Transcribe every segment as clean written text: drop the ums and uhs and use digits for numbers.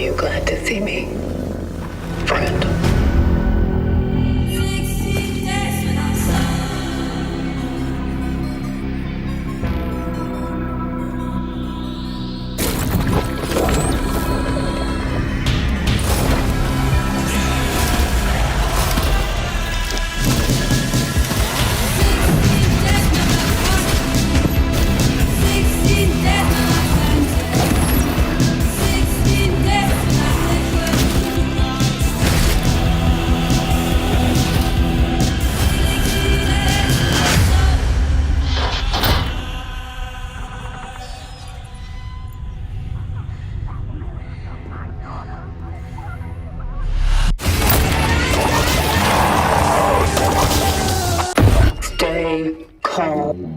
you glad to see me, friend? Stay calm.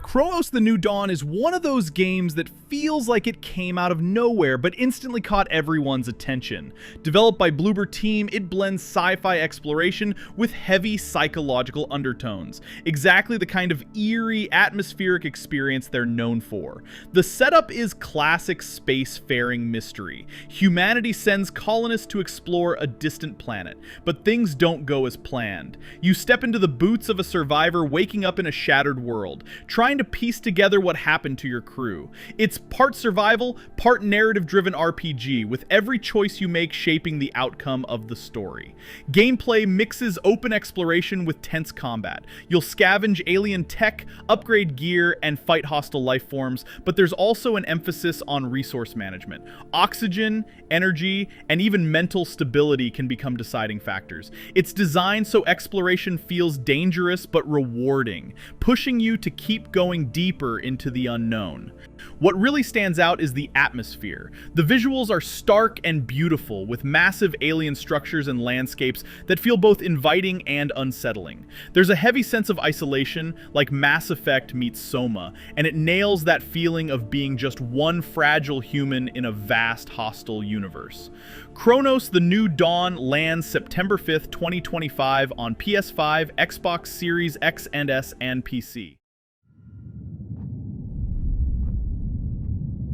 Cronos: The New Dawn is one of those games that feels like it came out of nowhere but instantly caught everyone's attention. Developed by Bloober Team, it blends sci-fi exploration with heavy psychological undertones, exactly the kind of eerie, atmospheric experience they're known for. The setup is classic spacefaring mystery. Humanity sends colonists to explore a distant planet, but things don't go as planned. You step into the boots of a survivor waking up in a shattered world, trying to piece together what happened to your crew. It's part survival, part narrative-driven RPG, with every choice you make shaping the outcome of the story. Gameplay mixes open exploration with tense combat. You'll scavenge alien tech, upgrade gear, and fight hostile life forms, but there's also an emphasis on resource management. Oxygen, energy, and even mental stability can become deciding factors. It's designed so exploration feels dangerous but rewarding, pushing you to keep going deeper into the unknown. What really stands out is the atmosphere. The visuals are stark and beautiful, with massive alien structures and landscapes that feel both inviting and unsettling. There's a heavy sense of isolation, like Mass Effect meets Soma, and it nails that feeling of being just one fragile human in a vast hostile universe. Cronos: The New Dawn lands September 5th, 2025 on PS5, Xbox Series X and S, and PC.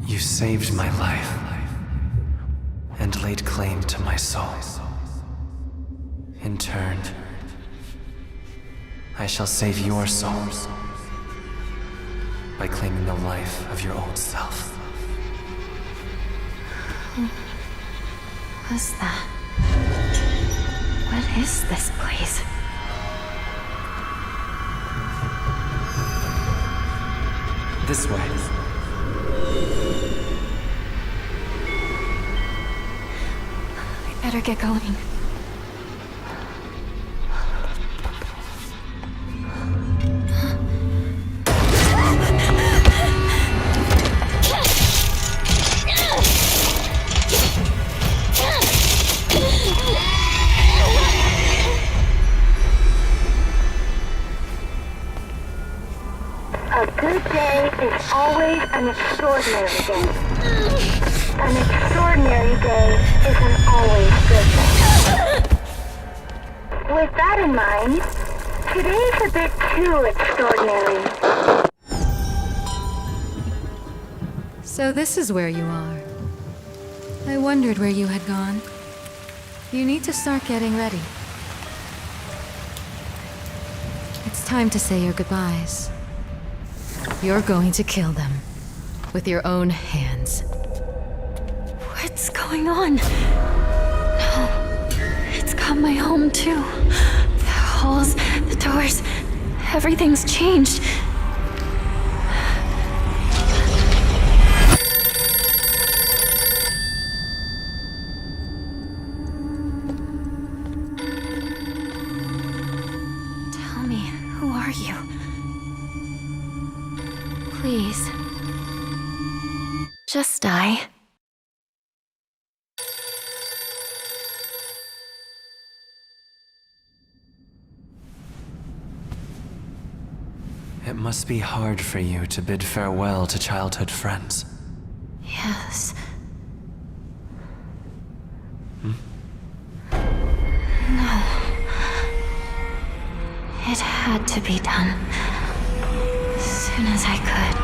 You saved my life and laid claim to my soul. In turn, I shall save your soul by claiming the life of your old self. Who was that? What is this place? This way. Better get going. A good day is always an extraordinary day. An extraordinary day is an always good day. With that in mind, today's a bit too extraordinary. So this is where you are. I wondered where you had gone. You need to start getting ready. It's time to say your goodbyes. You're going to kill them with your own hands. What's going on? No, it's got my home too. The halls, the doors, everything's changed. Tell me, who are you? Please. Just die. it must be hard for you to bid farewell to childhood friends. Yes. It had to be done as soon as I could.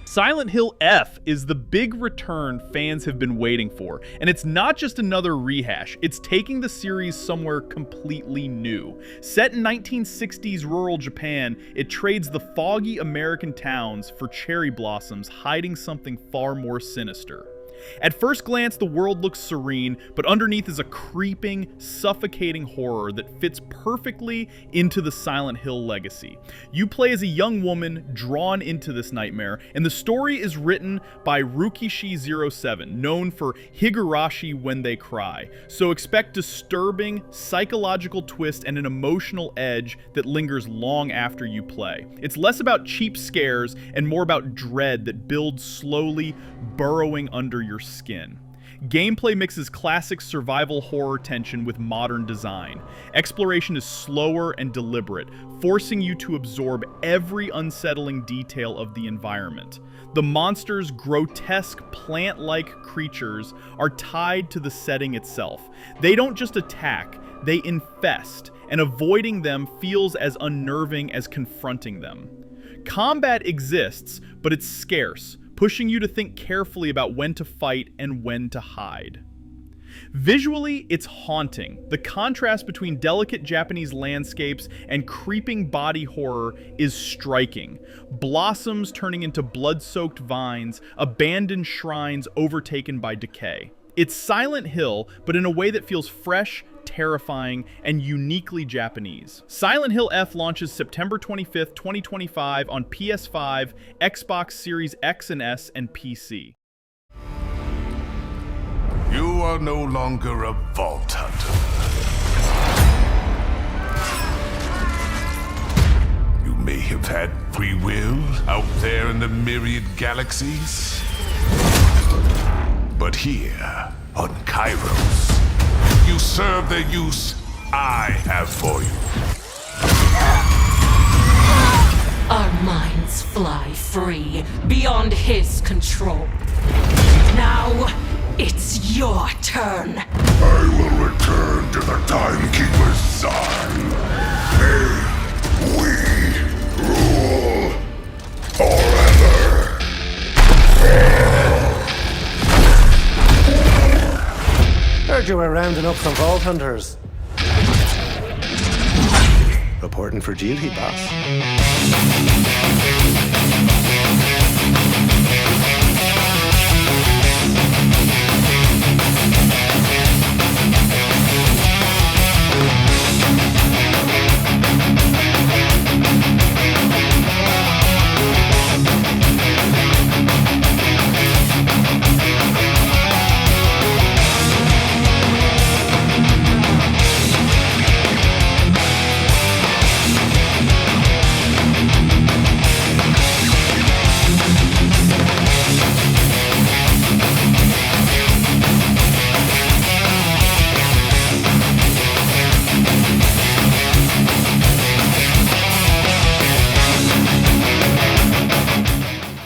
Silent Hill F is the big return fans have been waiting for, and it's not just another rehash, it's taking the series somewhere completely new. Set in 1960s rural Japan, it trades the foggy American towns for cherry blossoms hiding something far more sinister. At first glance, the world looks serene, but underneath is a creeping, suffocating horror that fits perfectly into the Silent Hill legacy. You play as a young woman drawn into this nightmare, and the story is written by Rukishi07, known for Higurashi When They Cry. So expect disturbing, psychological twist and an emotional edge that lingers long after you play. It's less about cheap scares and more about dread that builds slowly, burrowing under your skin. Gameplay mixes classic survival horror tension with modern design. Exploration is slower and deliberate, forcing you to absorb every unsettling detail of the environment. The monsters' grotesque plant-like creatures are tied to the setting itself. They don't just attack, they infest, and avoiding them feels as unnerving as confronting them. Combat exists, but it's scarce, pushing you to think carefully about when to fight and when to hide. Visually, it's haunting. The contrast between delicate Japanese landscapes and creeping body horror is striking. Blossoms turning into blood-soaked vines, abandoned shrines overtaken by decay. It's Silent Hill, but in a way that feels fresh, terrifying, and uniquely Japanese. Silent Hill F launches September 25th, 2025 on PS5, Xbox Series X and S, and PC. You are no longer a vault hunter. You may have had free will out there in the myriad galaxies. But here, on Kairos, you serve the use I have for you. Our minds fly free, beyond his control. Now, it's your turn. I will return to the Timekeeper's side. May we rule forever. Heard you were rounding up some vault hunters. Reporting for duty, boss.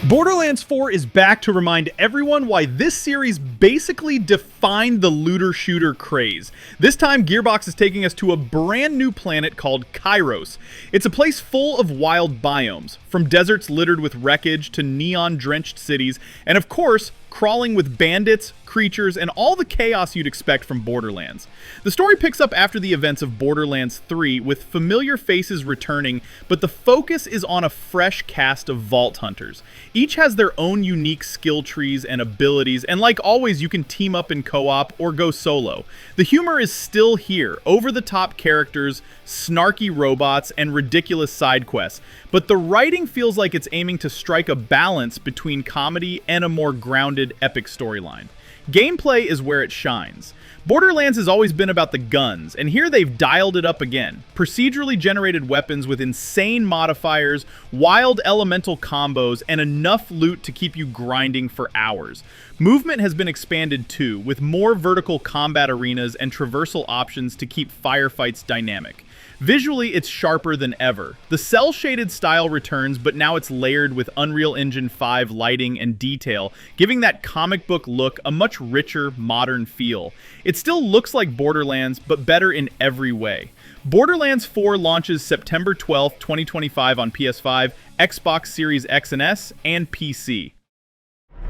Borderlands 4 is back to remind everyone why this series basically defined the looter-shooter craze. This time, Gearbox is taking us to a brand new planet called Kairos. It's a place full of wild biomes, from deserts littered with wreckage to neon-drenched cities, and of course, crawling with bandits, creatures, and all the chaos you'd expect from Borderlands. The story picks up after the events of Borderlands 3, with familiar faces returning, but the focus is on a fresh cast of Vault Hunters. Each has their own unique skill trees and abilities, and like always, you can team up in co-op or go solo. The humor is still here, over-the-top characters, snarky robots, and ridiculous side quests, but the writing feels like it's aiming to strike a balance between comedy and a more grounded, epic storyline. Gameplay is where it shines. Borderlands has always been about the guns, and here they've dialed it up again. Procedurally generated weapons with insane modifiers, wild elemental combos, and enough loot to keep you grinding for hours. Movement has been expanded too, with more vertical combat arenas and traversal options to keep firefights dynamic. Visually, it's sharper than ever. The cel-shaded style returns, but now it's layered with Unreal Engine 5 lighting and detail, giving that comic book look a much richer, modern feel. It still looks like Borderlands, but better in every way. Borderlands 4 launches September 12th, 2025 on PS5, Xbox Series X and S, and PC.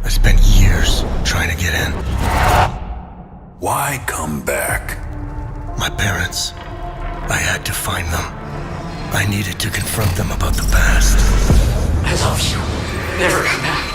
I spent years trying to get in. Why come back? My parents. I had to find them. I needed to confront them about the past. I love you. Never come back.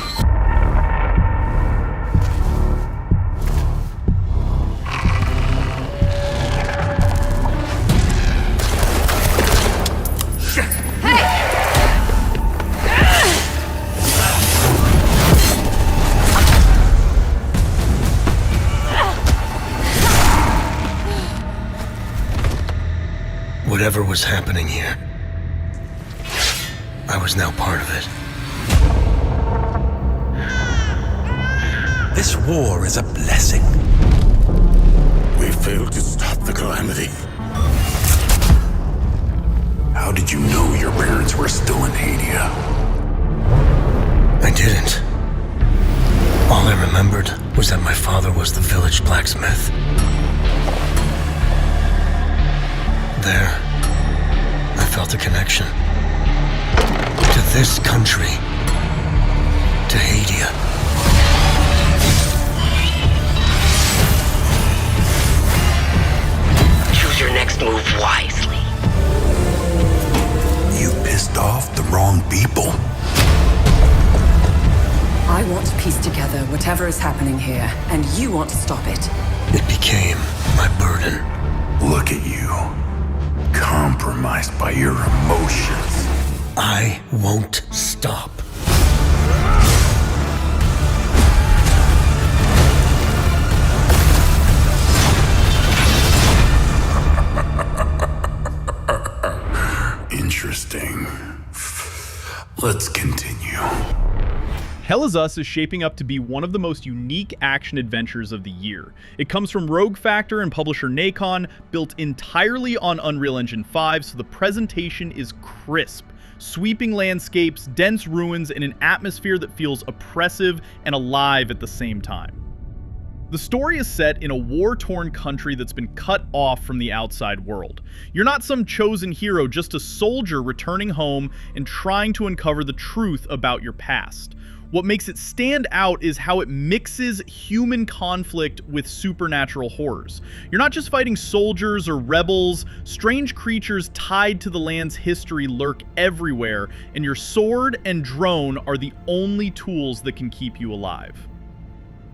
Whatever was happening here, I was now part of it. This war is a blessing. We failed to stop the calamity. How did you know your parents were still in Hadia? I didn't. All I remembered was that my father was the village blacksmith. There, I felt a connection. To this country. To Hadia. Choose your next move wisely. You pissed off the wrong people. I want to piece together whatever is happening here, and you want to stop it. It became my burden. Look at you. Compromised by your emotions. I won't stop. Interesting. Let's continue. Hell Is Us is shaping up to be one of the most unique action adventures of the year. It comes from Rogue Factor and publisher Nacon, built entirely on Unreal Engine 5, so the presentation is crisp. Sweeping landscapes, dense ruins, and an atmosphere that feels oppressive and alive at the same time. The story is set in a war-torn country that's been cut off from the outside world. You're not some chosen hero, just a soldier returning home and trying to uncover the truth about your past. What makes it stand out is how it mixes human conflict with supernatural horrors. You're not just fighting soldiers or rebels, strange creatures tied to the land's history lurk everywhere, and your sword and drone are the only tools that can keep you alive.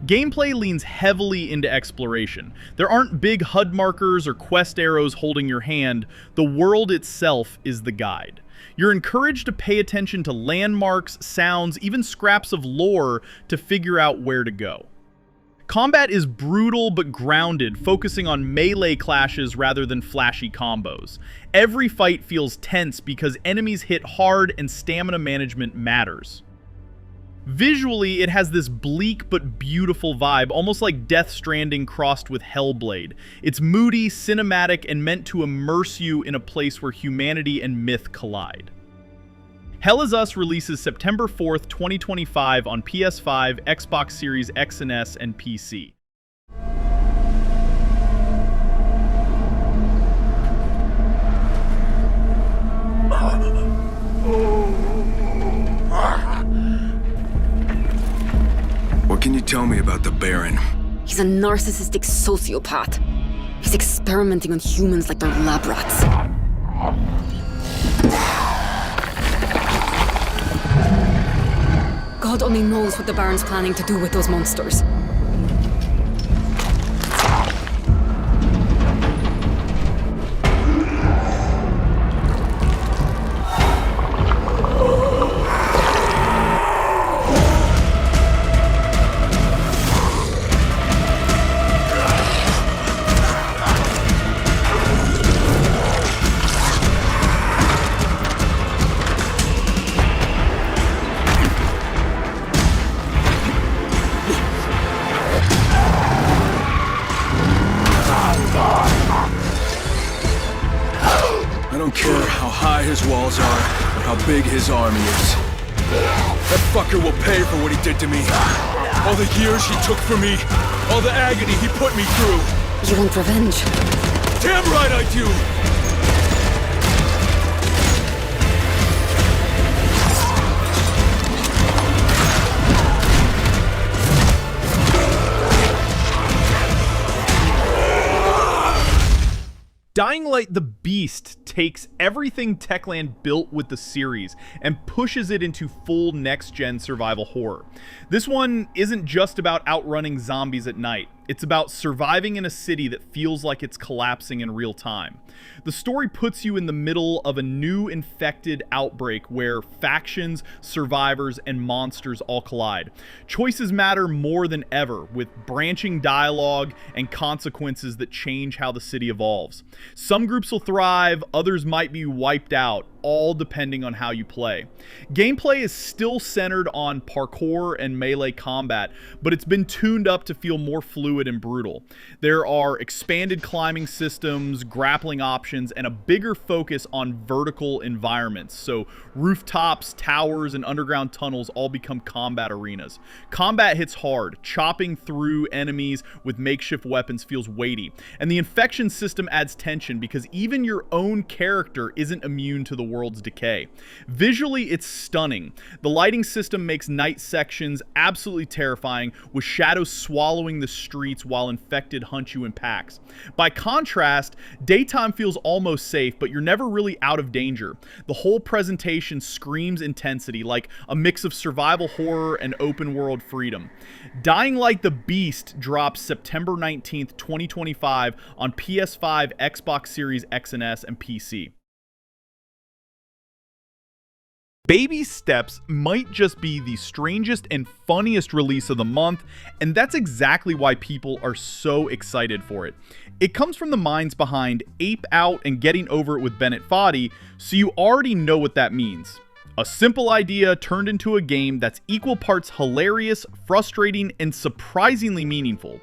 Gameplay leans heavily into exploration. There aren't big HUD markers or quest arrows holding your hand, the world itself is the guide. You're encouraged to pay attention to landmarks, sounds, even scraps of lore to figure out where to go. Combat is brutal but grounded, focusing on melee clashes rather than flashy combos. Every fight feels tense because enemies hit hard and stamina management matters. Visually, it has this bleak but beautiful vibe, almost like Death Stranding crossed with Hellblade. It's moody, cinematic, and meant to immerse you in a place where humanity and myth collide. Hell Is Us releases September 4th, 2025 on PS5, Xbox Series X and S, and PC. What can you tell me about the Baron? He's a narcissistic sociopath. He's experimenting on humans like they're lab rats. God only knows what the Baron's planning to do with those monsters. his walls are or how big his army is. That fucker will pay for what he did to me. All the years he took from me. All the agony he put me through. You want revenge? Damn right I do! Dying Light the Beast takes everything Techland built with the series and pushes it into full next-gen survival horror. This one isn't just about outrunning zombies at night. It's about surviving in a city that feels like it's collapsing in real time. The story puts you in the middle of a new infected outbreak where factions, survivors, and monsters all collide. Choices matter more than ever, with branching dialogue and consequences that change how the city evolves. Some groups will thrive, others might be wiped out, all depending on how you play. Gameplay is still centered on parkour and melee combat, but it's been tuned up to feel more fluid and brutal. There are expanded climbing systems, grappling options, and a bigger focus on vertical environments, so rooftops, towers, and underground tunnels all become combat arenas. Combat hits hard. Chopping through enemies with makeshift weapons feels weighty, and the infection system adds tension because even your own character isn't immune to the world's decay. Visually, it's stunning. The lighting system makes night sections absolutely terrifying, with shadows swallowing the streets while infected hunt you in packs. By contrast, daytime feels almost safe, but you're never really out of danger. The whole presentation screams intensity, like a mix of survival horror and open world freedom. Dying Light the Beast drops September 19th, 2025 on PS5, Xbox Series X and S, and PC. Baby Steps might just be the strangest and funniest release of the month, and that's exactly why people are so excited for it. It comes from the minds behind Ape Out and Getting Over It with Bennett Foddy, so you already know what that means. A simple idea turned into a game that's equal parts hilarious, frustrating, and surprisingly meaningful.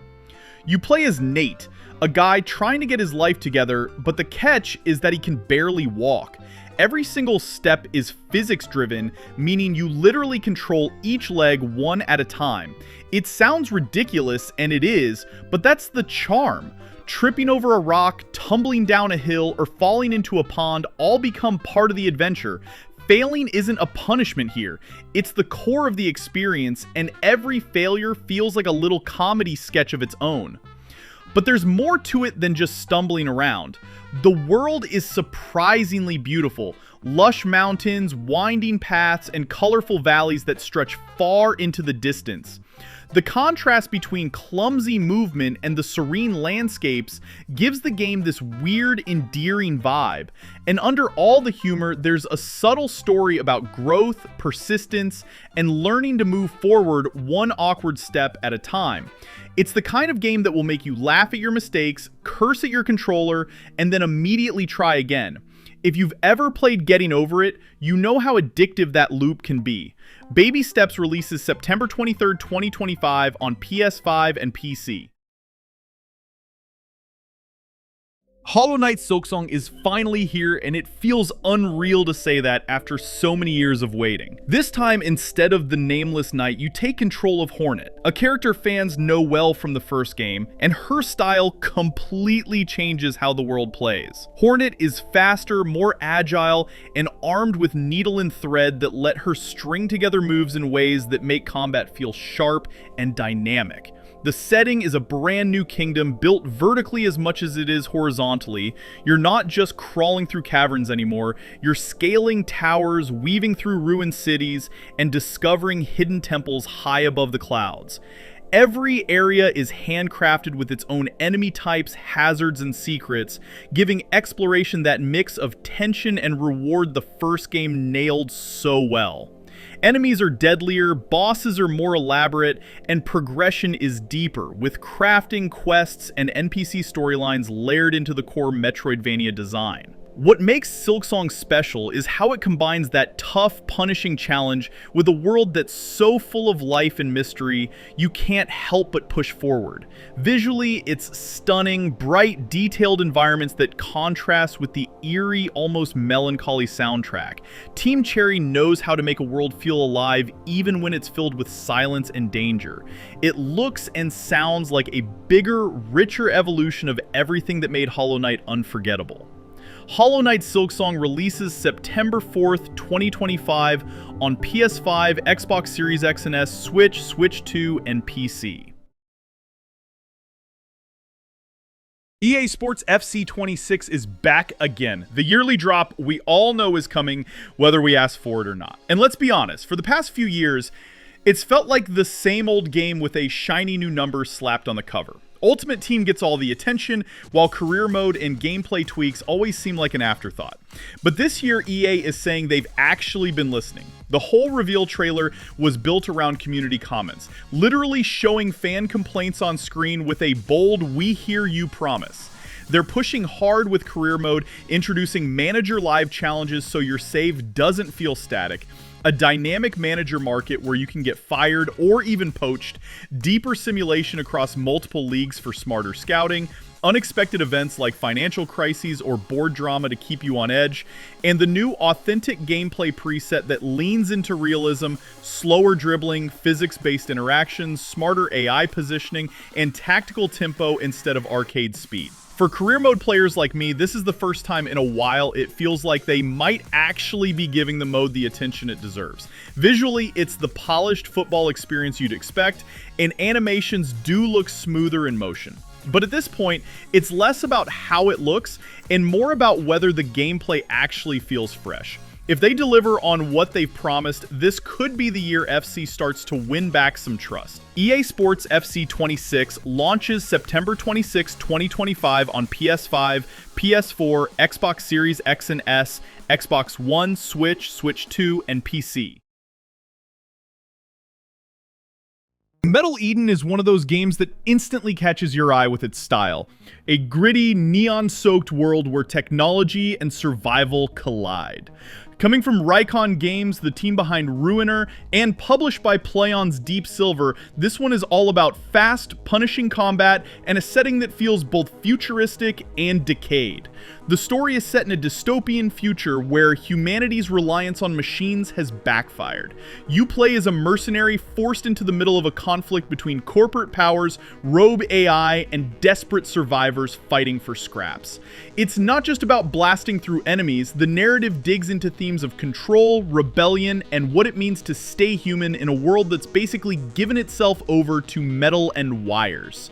You play as Nate, a guy trying to get his life together, but the catch is that he can barely walk. Every single step is physics driven, meaning you literally control each leg one at a time. It sounds ridiculous, and it is, but that's the charm. Tripping over a rock, tumbling down a hill, or falling into a pond all become part of the adventure. Failing isn't a punishment here. It's the core of the experience, and every failure feels like a little comedy sketch of its own. But there's more to it than just stumbling around. The world is surprisingly beautiful. Lush mountains, winding paths, and colorful valleys that stretch far into the distance. The contrast between clumsy movement and the serene landscapes gives the game this weird, endearing vibe. And under all the humor, there's a subtle story about growth, persistence, and learning to move forward one awkward step at a time. It's the kind of game that will make you laugh at your mistakes, curse at your controller, and then immediately try again. If you've ever played Getting Over It, you know how addictive that loop can be. Baby Steps releases September 23rd, 2025 on PS5 and PC. Hollow Knight Silksong is finally here, and it feels unreal to say that after so many years of waiting. This time, instead of the nameless knight, you take control of Hornet, a character fans know well from the first game, and her style completely changes how the world plays. Hornet is faster, more agile, and armed with needle and thread that let her string together moves in ways that make combat feel sharp and dynamic. The setting is a brand new kingdom built vertically as much as it is horizontally. You're not just crawling through caverns anymore, you're scaling towers, weaving through ruined cities, and discovering hidden temples high above the clouds. Every area is handcrafted with its own enemy types, hazards, and secrets, giving exploration that mix of tension and reward the first game nailed so well. Enemies are deadlier, bosses are more elaborate, and progression is deeper, with crafting, quests, and NPC storylines layered into the core Metroidvania design. What makes Silksong special is how it combines that tough, punishing challenge with a world that's so full of life and mystery, you can't help but push forward. Visually, it's stunning, bright, detailed environments that contrast with the eerie, almost melancholy soundtrack. Team Cherry knows how to make a world feel alive even when it's filled with silence and danger. It looks and sounds like a bigger, richer evolution of everything that made Hollow Knight unforgettable. Hollow Knight Silksong releases September 4th, 2025 on PS5, Xbox Series X and S, Switch, Switch 2, and PC. EA Sports FC 26 is back again. The yearly drop we all know is coming, whether we ask for it or not. And let's be honest, for the past few years, it's felt like the same old game with a shiny new number slapped on the cover. Ultimate Team gets all the attention, while career mode and gameplay tweaks always seem like an afterthought. But this year, EA is saying they've actually been listening. The whole reveal trailer was built around community comments, literally showing fan complaints on screen with a bold "We hear you" promise. They're pushing hard with career mode, introducing manager live challenges so your save doesn't feel static, a dynamic manager market where you can get fired or even poached, deeper simulation across multiple leagues for smarter scouting, unexpected events like financial crises or board drama to keep you on edge, and the new authentic gameplay preset that leans into realism, slower dribbling, physics-based interactions, smarter AI positioning, and tactical tempo instead of arcade speed. For career mode players like me, this is the first time in a while it feels like they might actually be giving the mode the attention it deserves. Visually, it's the polished football experience you'd expect, and animations do look smoother in motion. But at this point, it's less about how it looks and more about whether the gameplay actually feels fresh. If they deliver on what they've promised, this could be the year FC starts to win back some trust. EA Sports FC 26 launches September 26, 2025 on PS5, PS4, Xbox Series X and S, Xbox One, Switch, Switch 2, and PC. Metal Eden is one of those games that instantly catches your eye with its style. A gritty, neon-soaked world where technology and survival collide. Coming from Rycon Games, the team behind Ruiner, and published by PlayOn's Deep Silver, this one is all about fast, punishing combat and a setting that feels both futuristic and decayed. The story is set in a dystopian future where humanity's reliance on machines has backfired. You play as a mercenary forced into the middle of a conflict between corporate powers, rogue AI, and desperate survivors fighting for scraps. It's not just about blasting through enemies, the narrative digs into themes of control, rebellion, and what it means to stay human in a world that's basically given itself over to metal and wires.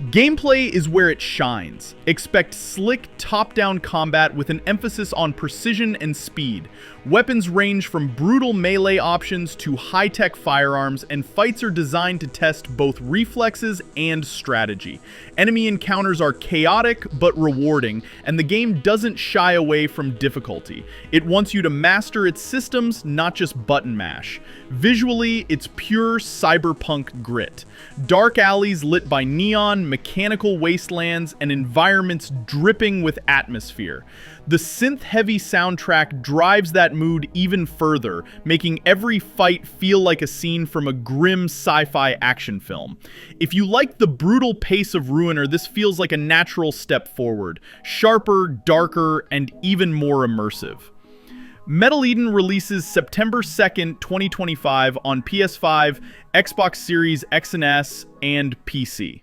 Gameplay is where it shines. Expect slick, top-down combat with an emphasis on precision and speed. Weapons range from brutal melee options to high-tech firearms, and fights are designed to test both reflexes and strategy. Enemy encounters are chaotic but rewarding, and the game doesn't shy away from difficulty. It wants you to master its systems, not just button mash. Visually, it's pure cyberpunk grit. Dark alleys lit by neon, mechanical wastelands, and environments dripping with atmosphere. The synth-heavy soundtrack drives that mood even further, making every fight feel like a scene from a grim sci-fi action film. If you like the brutal pace of Ruiner, this feels like a natural step forward, sharper, darker, and even more immersive. Metal Eden releases September 2nd, 2025 on PS5, Xbox Series X and S, and PC.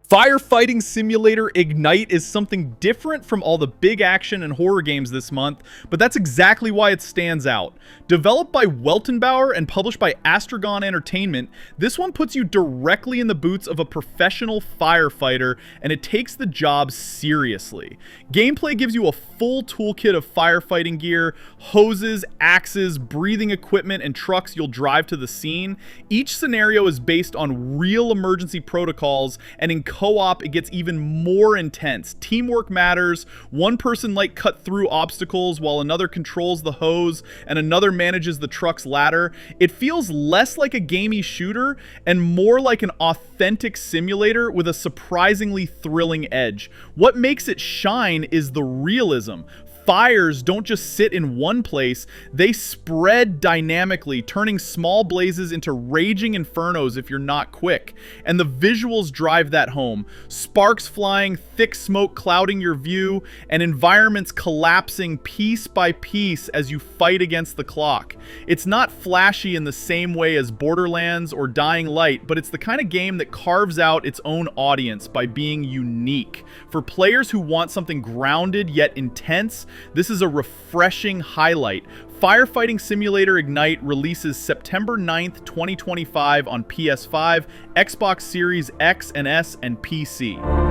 Firefighting Simulator Ignite is something different from all the big action and horror games this month, but that's exactly why it stands out. Developed by Weltenbauer and published by Astragon Entertainment, this one puts you directly in the boots of a professional firefighter, and it takes the job seriously. Gameplay gives you a full toolkit of firefighting gear, hoses, axes, breathing equipment, and trucks you'll drive to the scene. Each scenario is based on real emergency protocols and encompasses co-op, it gets even more intense. Teamwork matters. One person might cut through obstacles while another controls the hose and another manages the truck's ladder. It feels less like a gamey shooter and more like an authentic simulator with a surprisingly thrilling edge. What makes it shine is the realism. Fires don't just sit in one place, they spread dynamically, turning small blazes into raging infernos if you're not quick. And the visuals drive that home. Sparks flying, thick smoke clouding your view, and environments collapsing piece by piece as you fight against the clock. It's not flashy in the same way as Borderlands or Dying Light, but it's the kind of game that carves out its own audience by being unique. For players who want something grounded yet intense, this is a refreshing highlight. Firefighting Simulator Ignite releases September 9th, 2025 on PS5, Xbox Series X and S, and PC.